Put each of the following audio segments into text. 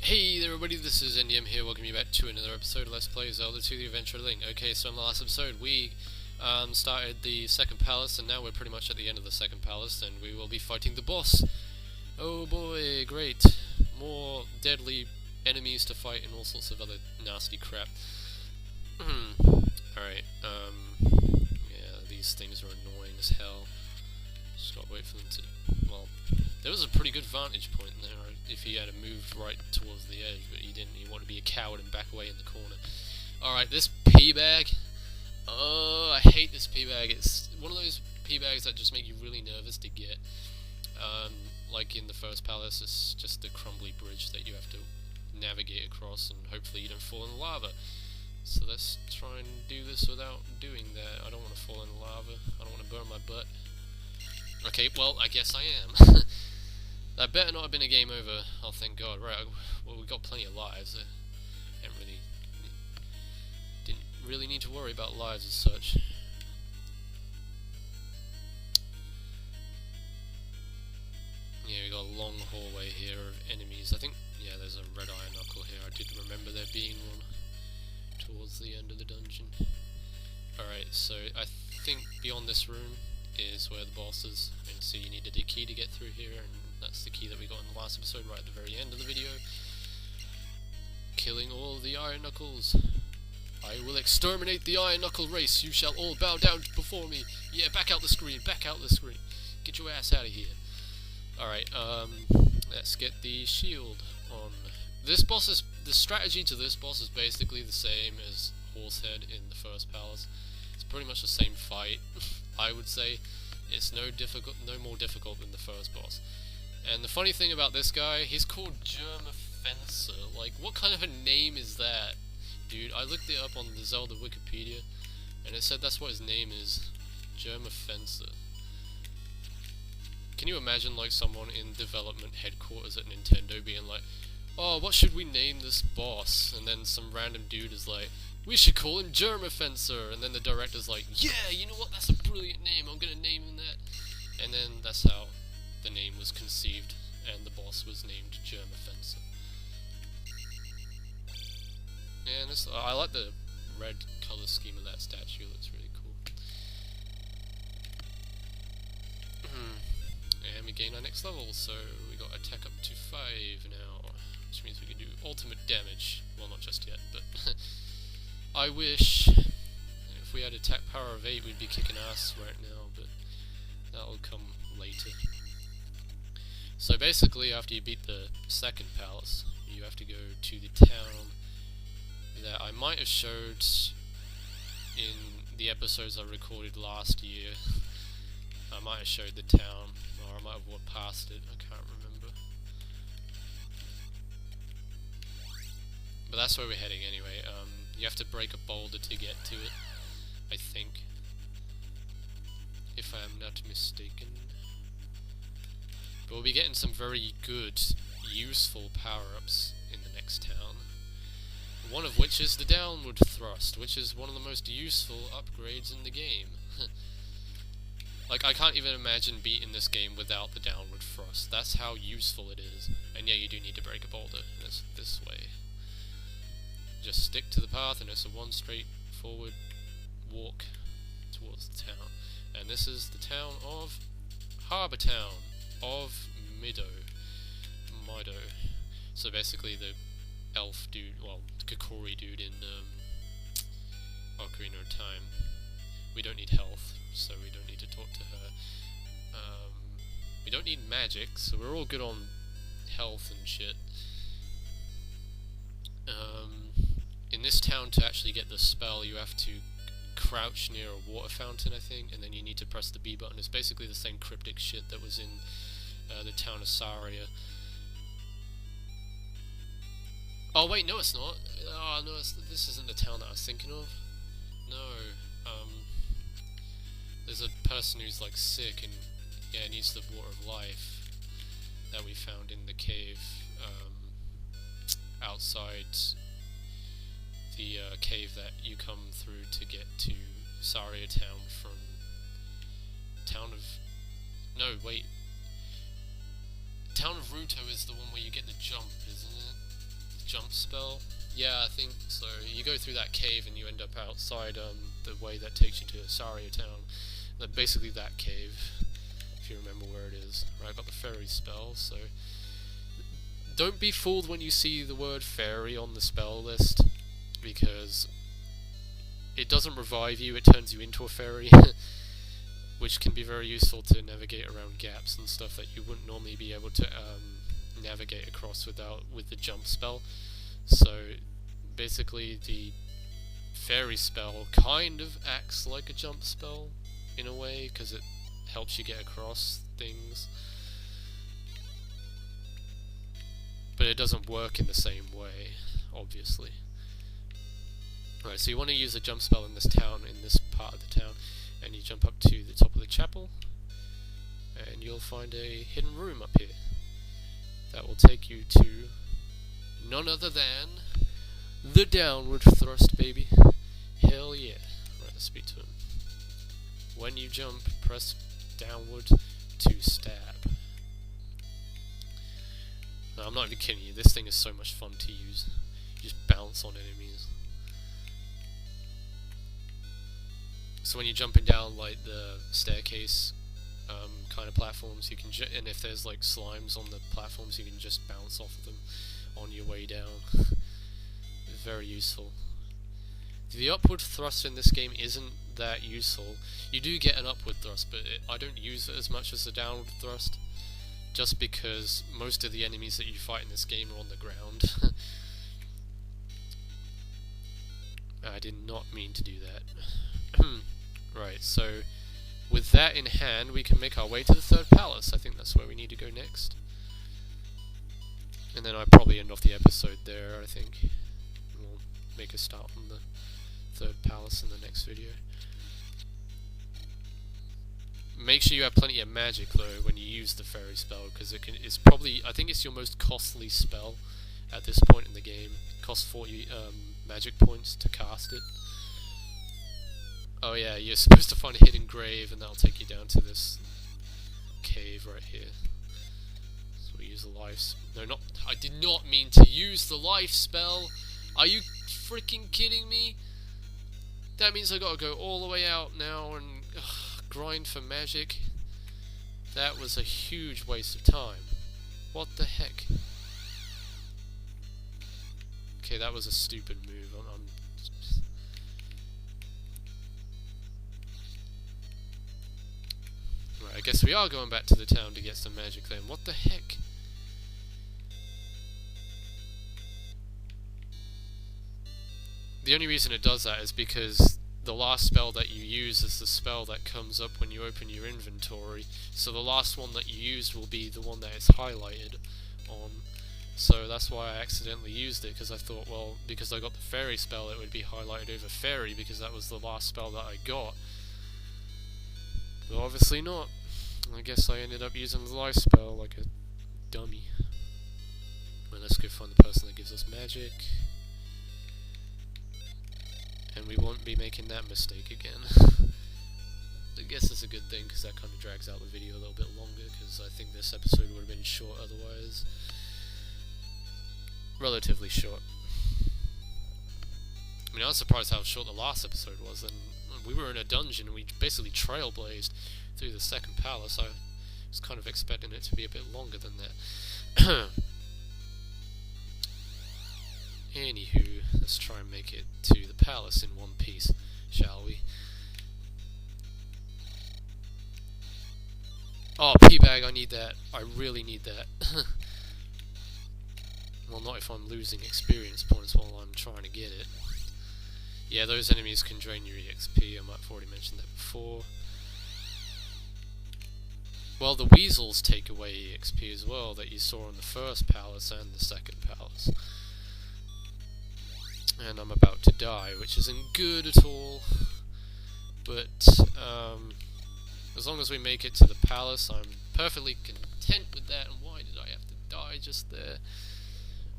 Hey there everybody, this is NDM here, welcome you back to another episode of Let's Play Zelda to the Adventure of Link. Okay, so in the last episode we started the second palace, and now we're pretty much at the end of the second palace, and we will be fighting the boss. Oh boy, great. More deadly enemies to fight and all sorts of other nasty crap. Alright, yeah, these things are annoying as hell. Just gotta wait for them to, well, there was a pretty good vantage point there if he had moved right towards the edge, but he didn't. He wanted to be a coward and back away in the corner. Alright, this pea bag. Oh, I hate this pea bag. It's one of those pea bags that just make you really nervous to get. Like in the first palace, it's just the crumbly bridge that you have to navigate across, and hopefully you don't fall in the lava. So let's try and do this without doing that. I don't want to fall in the lava. I don't want to burn my butt. Okay, well, I guess I am. That better not have been a game over. Oh, thank God. Right, well, we got plenty of lives. Didn't really need to worry about lives as such. Yeah, we got a long hallway here of enemies. I think, yeah, there's a red iron knuckle here. I did remember there being one towards the end of the dungeon. Alright, so I think beyond this room is where the boss is, and so you needed a key to get through here, and that's the key that we got in the last episode right at the very end of the video. Killing all the Iron Knuckles. I will exterminate the Iron Knuckle race. You shall all bow down before me. Yeah, back out the screen, back out the screen. Get your ass out of here. Alright, let's get the shield on. This boss is, the strategy to this boss is basically the same as Horsehead in the first palace. It's pretty much the same fight, I would say. It's no more difficult than the first boss. And the funny thing about this guy, he's called Fencer. Like, what kind of a name is that? Dude, I looked it up on the Zelda Wikipedia, and it said that's what his name is. Fencer. Can you imagine, like, someone in development headquarters at Nintendo being like, oh, what should we name this boss? And then some random dude is like, we should call him Fencer. And then the director's like, yeah, you know what, that's a brilliant name, I'm gonna name him that. And then that's how the name was conceived, and the boss was named Fencer. And I like the red color scheme of that statue, it looks really cool. And we gain our next level, so we got attack up to 5 now, which means we can do ultimate damage. Well, not just yet, but I wish if we had attack power of 8 we'd be kicking ass right now, but that'll come later. So basically, after you beat the second palace, you have to go to the town that I might have showed in the episodes I recorded last year. I might have showed the town, or I might have walked past it, I can't remember. But that's where we're heading anyway. You have to break a boulder to get to it, I think, if I am not mistaken. But we'll be getting some very good, useful power-ups in the next town. One of which is the downward thrust, which is one of the most useful upgrades in the game. Like, I can't even imagine beating this game without the downward thrust. That's how useful it is. And yeah, you do need to break a boulder. It's this way. Just stick to the path, and it's a one straight forward walk towards the town. And this is the town of Harbour Town of Mido. So basically the elf dude, well, Kokori dude in Ocarina of Time. We don't need health, so we don't need to talk to her. We don't need magic, so we're all good on health and shit. In this town, to actually get the spell, you have to crouch near a water fountain, I think, and then you need to press the B button. It's basically the same cryptic shit that was in the town of Saria. Oh wait, no it's not. Oh no, this isn't the town that I was thinking of. No, there's a person who's like sick and yeah, needs the water of life that we found in the cave outside the cave that you come through to get to Saria Town from town of... No, wait. Town of Ruto is the one where you get the jump, isn't it? jump spell. Yeah, I think so. You go through that cave and you end up outside the way that takes you to Saria town. Basically that cave, if you remember where it is. Right, got the fairy spell, so... Don't be fooled when you see the word fairy on the spell list, because it doesn't revive you, it turns you into a fairy, which can be very useful to navigate around gaps and stuff that you wouldn't normally be able to navigate across with the jump spell. So basically the fairy spell kind of acts like a jump spell in a way, because it helps you get across things, but it doesn't work in the same way, obviously. Right, so you want to use a jump spell in this town, in this part of the town, and you jump up to the top of the chapel, and you'll find a hidden room up here that will take you to none other than the downward thrust, baby. Hell yeah. Right, let's speak to him. When you jump, press downward to stab. No, I'm not even kidding you, this thing is so much fun to use. You just bounce on enemies. So when you're jumping down like the staircase kind of platforms, you can and if there's like slimes on the platforms, you can just bounce off of them on your way down. Very useful. The upward thrust in this game isn't that useful. You do get an upward thrust, but I don't use it as much as the downward thrust, just because most of the enemies that you fight in this game are on the ground. I did not mean to do that. Right, so with that in hand, we can make our way to the third palace. I think that's where we need to go next. And then I'll probably end off the episode there, I think. We'll make a start on the third palace in the next video. Make sure you have plenty of magic though when you use the fairy spell, because it's probably, I think it's your most costly spell at this point in the game. It costs 40 magic points to cast it. Oh yeah, you're supposed to find a hidden grave, and that'll take you down to this cave right here. So we use the life. No, not. I did not mean to use the life spell. Are you freaking kidding me? That means I gotta go all the way out now and grind for magic. That was a huge waste of time. What the heck? Okay, that was a stupid move. Right, I guess we are going back to the town to get some magic then. What the heck? The only reason it does that is because the last spell that you use is the spell that comes up when you open your inventory. So the last one that you used will be the one that is highlighted on. So that's why I accidentally used it, because I thought, well, because I got the fairy spell, it would be highlighted over fairy, because that was the last spell that I got. But obviously not. I guess I ended up using the life spell like a dummy. Well, let's go find the person that gives us magic. And we won't be making that mistake again. I guess it's a good thing, because that kind of drags out the video a little bit longer, because I think this episode would have been short otherwise. Relatively short. I mean, I was surprised how short the last episode was, and we were in a dungeon and we basically trailblazed through the second palace. I was kind of expecting it to be a bit longer than that. Anywho, let's try and make it to the palace in one piece, shall we? Oh, P-bag, I need that. I really need that. Well, not if I'm losing experience points while I'm trying to get it. Yeah, those enemies can drain your EXP, I might have already mentioned that before. Well, the weasels take away EXP as well, that you saw in the first palace and the second palace. And I'm about to die, which isn't good at all. But, as long as we make it to the palace, I'm perfectly content with that. And why did I have to die just there?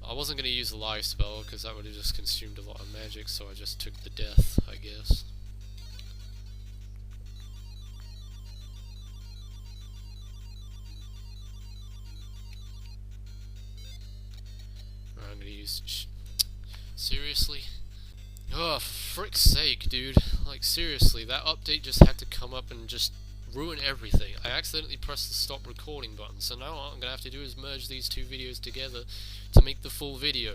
I wasn't going to use the life spell, because that would have just consumed a lot of magic, so I just took the death, I guess. I'm going to use Seriously? Oh, for frick's sake, dude. Like, seriously, that update just had to come up and just ruin everything. I accidentally pressed the stop recording button, so now what I'm gonna have to do is merge these two videos together to make the full video.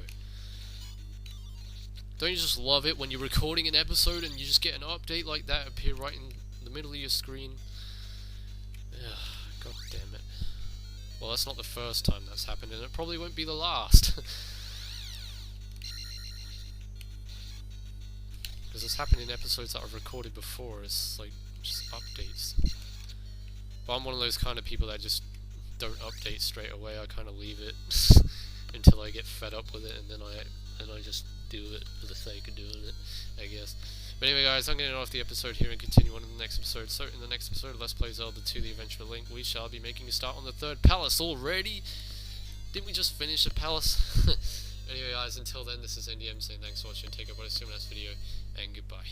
Don't you just love it when you're recording an episode and you just get an update like that appear right in the middle of your screen? Ugh, God damn it. Well, that's not the first time that's happened, and it probably won't be the last. Because it's happened in episodes that I've recorded before. It's like just updates. But I'm one of those kind of people that just don't update straight away. I kind of leave it until I get fed up with it, and then I just do it for the sake of doing it, I guess. But anyway, guys, I'm going to end off the episode here and continue on in the next episode. So in the next episode of Let's Play Zelda 2: The Adventure of Link, we shall be making a start on the 3rd palace already. Didn't we just finish a palace? Anyway, guys, until then, this is NDM saying thanks for watching. Take care, buddy. See you in the next video, and goodbye.